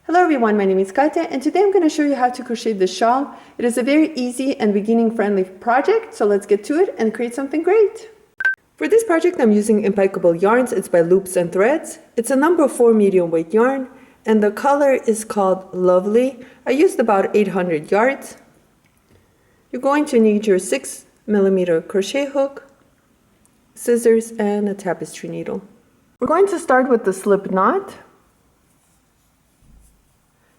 Hello everyone, my name is Katya and today I'm going to show you how to crochet the shawl. It is a very easy and beginning friendly project, so let's get to it and create something great. For this project I'm using Impeccable yarns. It's by Loops and Threads. It's a number 4 medium weight yarn and the color is called Lovely. I used about 800 yards. You're going to need your 6mm crochet hook, scissors and a tapestry needle. We're going to start with the slip knot.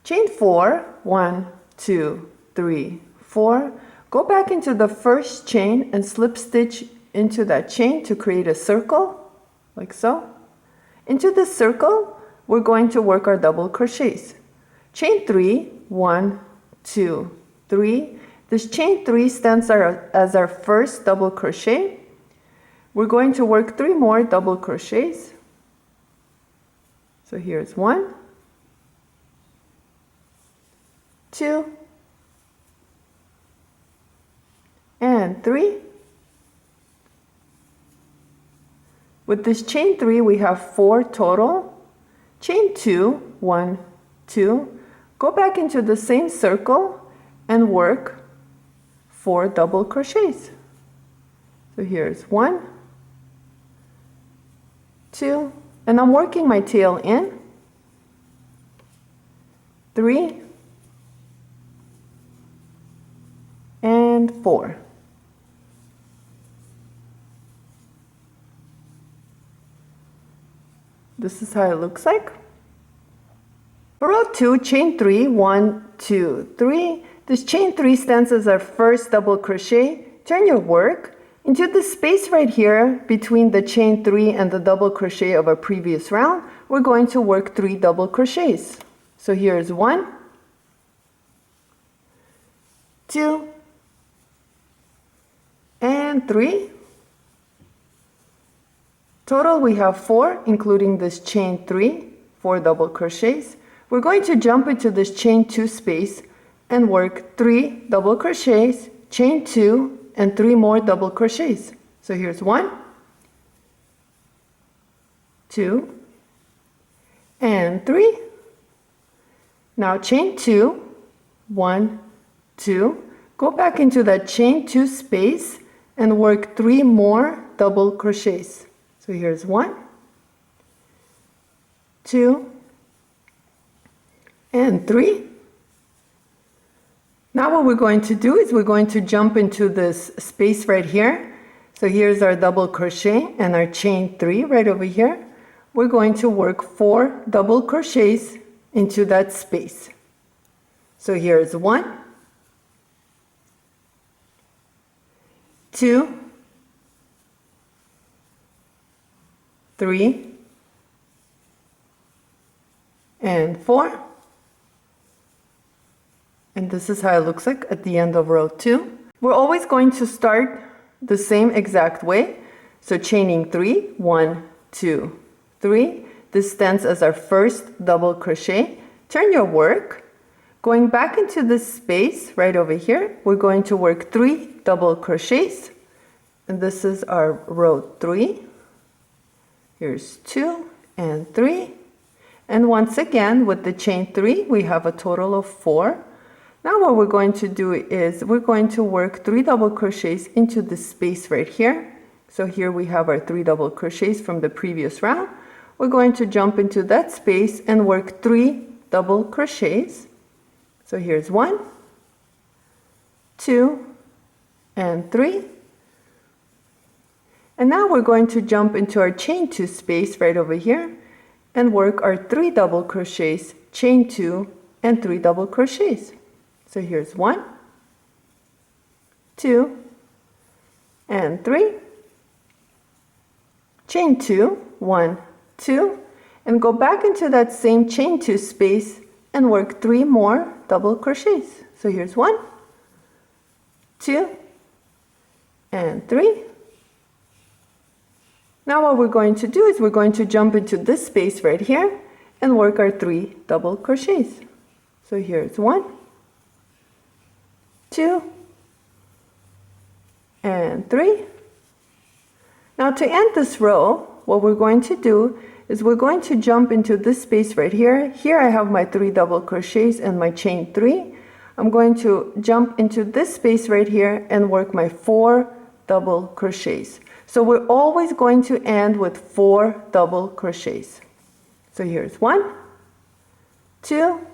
Chain 4, 1, 2, 3, 4. Go back into the first chain and slip stitch into that chain to create a circle, like so. Into this circle, we're going to work our double crochets. Chain 3, 1, 2, 3. This chain 3 stands as our first double crochet. We're going to work 3 more double crochets. So here's 1, 2, and 3. With this chain 3 we have 4 total. Chain 2, 1, 2. Go back into the same circle and work 4 double crochets. So here's 1, 2, and I'm working my tail in. 3, and 4. This is how it looks like. For row 2, chain 3, 1, 2, 3. This chain 3 stands as our first double crochet. Turn your work into the space right here between the chain 3 and the double crochet of our previous round. We're going to work 3 double crochets. So here's 1, 2, and 3. Total we have 4, including this chain 3, 4 double crochets. We're going to jump into this chain 2 space and work 3 double crochets, chain 2, and 3 more double crochets. So here's 1, 2, and 3. Now chain 2, 1, 2. Go back into that chain 2 space and work 3 more double crochets. So here's 1, 2, and 3. Now what we're going to do is we're going to jump into this space right here. So here's our double crochet and our chain 3 right over here. We're going to work 4 double crochets into that space. So here's 1, 2, 3, and 4. And this is how it looks like at the end of row 2. We're always going to start the same exact way. So chaining 3, 1, 2, 3. This stands as our first double crochet. Turn your work. Going back into this space right over here, we're going to work 3 double crochets. And this is our row 3. Here's 2 and 3. And once again, with the chain 3, we have a total of 4. Now what we're going to do is we're going to work 3 double crochets into this space right here. So here we have our 3 double crochets from the previous round. We're going to jump into that space and work 3 double crochets. So here's 1, 2, and 3. And now we're going to jump into our chain 2 space right over here and work our 3 double crochets, chain 2, and 3 double crochets. So here's 1, 2, and 3. Chain 2, 1, 2, and go back into that same chain 2 space and work 3 more double crochets. So here's 1, 2, and 3. Now what we're going to do is we're going to jump into this space right here and work our 3 double crochets. So here's 1, 2, and 3. Now to end this row, what we're going to do is we're going to jump into this space right here. Here I have my 3 double crochets and my chain 3. I'm going to jump into this space right here and work my 4 double crochets. So we're always going to end with 4 double crochets. So here's 1, 2,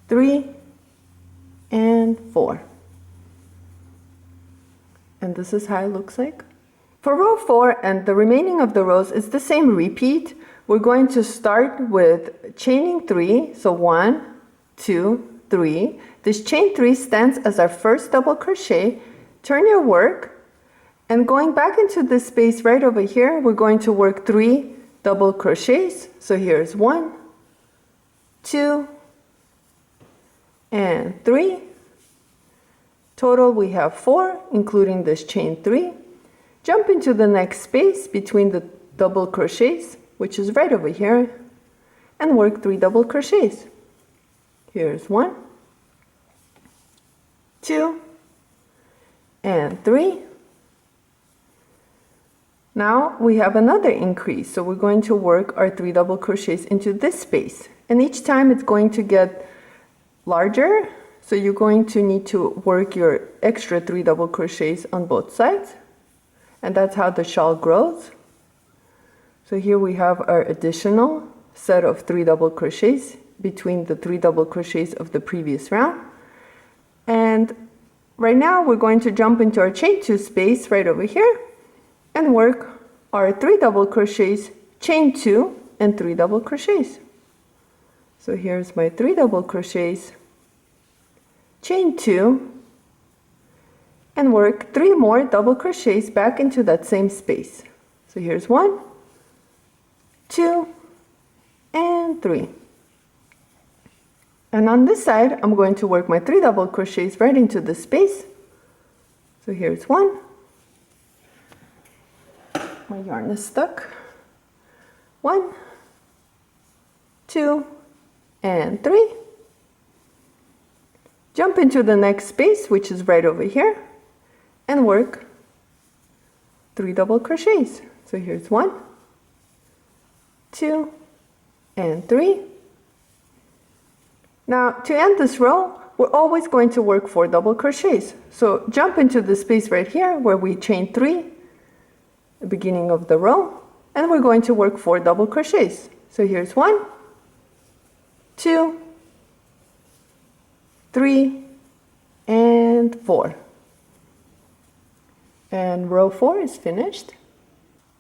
3, and 4. And this is how it looks like. For row 4 and the remaining of the rows, it's the same repeat. We're going to start with chaining 3, so 1, 2, 3. This chain 3 stands as our first double crochet. Turn your work, and going back into this space right over here, we're going to work 3 double crochets. So here's 1, 2, and 3. Total we have 4, including this chain 3. Jump into the next space between the double crochets, which is right over here, and work 3 double crochets. Here's 1, 2, and 3. Now we have another increase, so we're going to work our 3 double crochets into this space, and each time it's going to get larger, so you're going to need to work your extra 3 double crochets on both sides, and that's how the shawl grows. So here we have our additional set of 3 double crochets between the 3 double crochets of the previous round. And right now we're going to jump into our chain 2 space right over here and work our 3 double crochets, chain 2, and 3 double crochets. So here's my 3 double crochets, chain 2, and work 3 more double crochets back into that same space. So here's 1, 2, and 3. And on this side, I'm going to work my 3 double crochets right into this space. So here's 1. My yarn is stuck. 1, 2, and 3. Jump into the next space, which is right over here, and work 3 double crochets. So here's 1, 2, and 3. Now to end this row, we're always going to work 4 double crochets. So jump into the space right here where we chain 3, the beginning of the row, and we're going to work 4 double crochets. So here's 1, 2, 3, and 4. And row 4 is finished.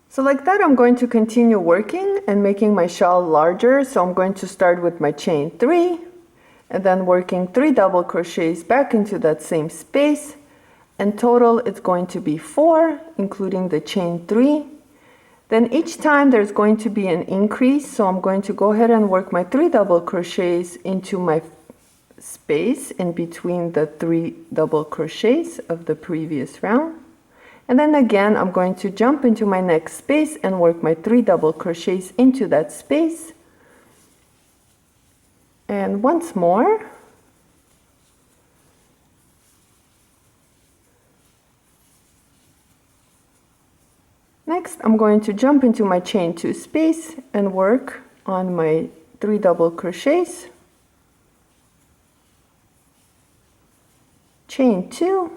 So like that, I'm going to continue working and making my shawl larger. So I'm going to start with my chain 3, and then working 3 double crochets back into that same space. And total, it's going to be 4, including the chain 3. Then each time there's going to be an increase, so I'm going to go ahead and work my 3 double crochets into my space in between the 3 double crochets of the previous round. And then again, I'm going to jump into my next space and work my 3 double crochets into that space. And once more. Next, I'm going to jump into my chain 2 space and work on my 3 double crochets, chain 2,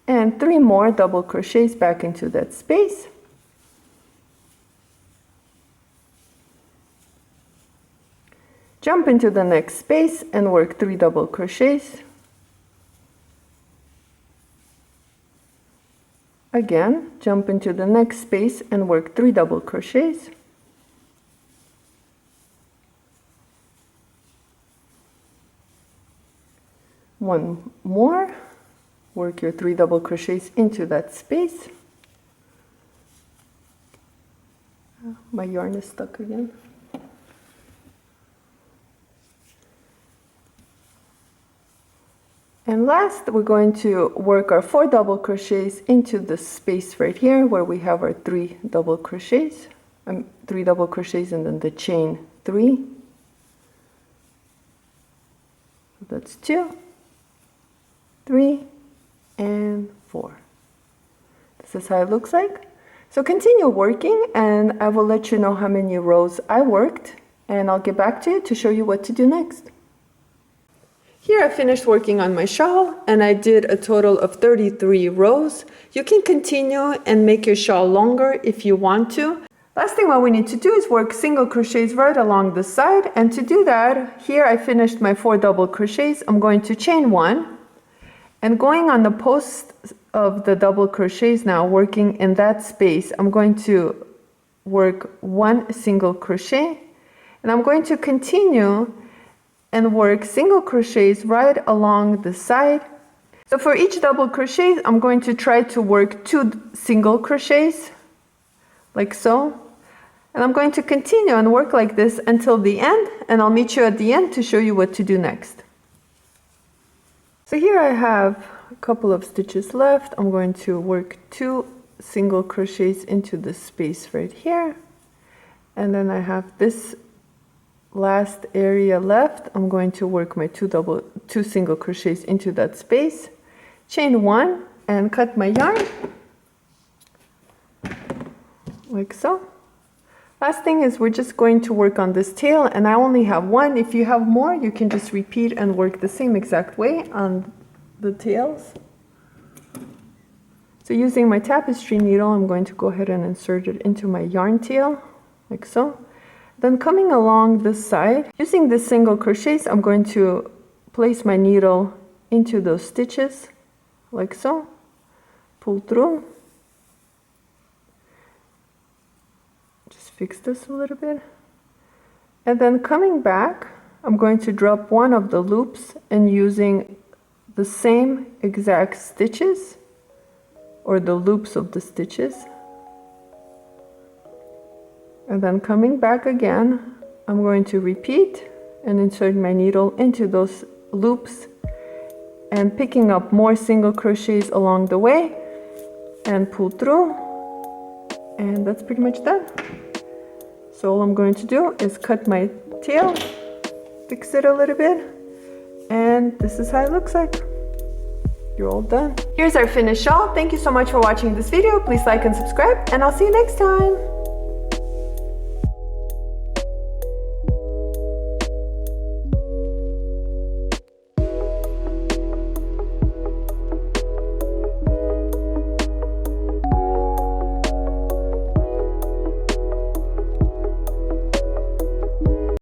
and 3 more double crochets back into that space. Jump into the next space and work 3 double crochets. Again, jump into the next space and work 3 double crochets. One more, work your 3 double crochets into that space. My yarn is stuck again. And last, we're going to work our 4 double crochets into the space right here where we have our 3 double crochets. 3 double crochets and then the chain 3. So that's 2, 3, and 4. This is how it looks like. So continue working and I will let you know how many rows I worked, and I'll get back to you to show you what to do next. Here I finished working on my shawl and I did a total of 33 rows. You can continue and make your shawl longer if you want to. Last thing what we need to do is work single crochets right along the side, and to do that, here I finished my 4 double crochets. I'm going to chain 1 and going on the post of the double crochets now, working in that space, I'm going to work 1 single crochet, and I'm going to continue and work single crochets right along the side. So for each double crochet, I'm going to try to work 2 single crochets, like so. And I'm going to continue and work like this until the end, and I'll meet you at the end to show you what to do next. So here I have a couple of stitches left. I'm going to work 2 single crochets into the space right here. And then I have this last area left. I'm going to work my 2 single crochets into that space, chain 1 and cut my yarn like so. Last thing is we're just going to work on this tail, and I only have 1. If you have more, you can just repeat and work the same exact way on the tails. So using my tapestry needle, I'm going to go ahead and insert it into my yarn tail like so. Then coming along this side, using the single crochets, I'm going to place my needle into those stitches like so, pull through, just fix this a little bit, and then coming back, I'm going to drop one of the loops and using the same exact stitches or the loops of the stitches. And then coming back again, I'm going to repeat and insert my needle into those loops and picking up more single crochets along the way and pull through, and that's pretty much done. So all I'm going to do is cut my tail, fix it a little bit, and this is how it looks like. You're all done. Here's our finished shawl. Thank you so much for watching this video. Please like and subscribe, and I'll see you next time.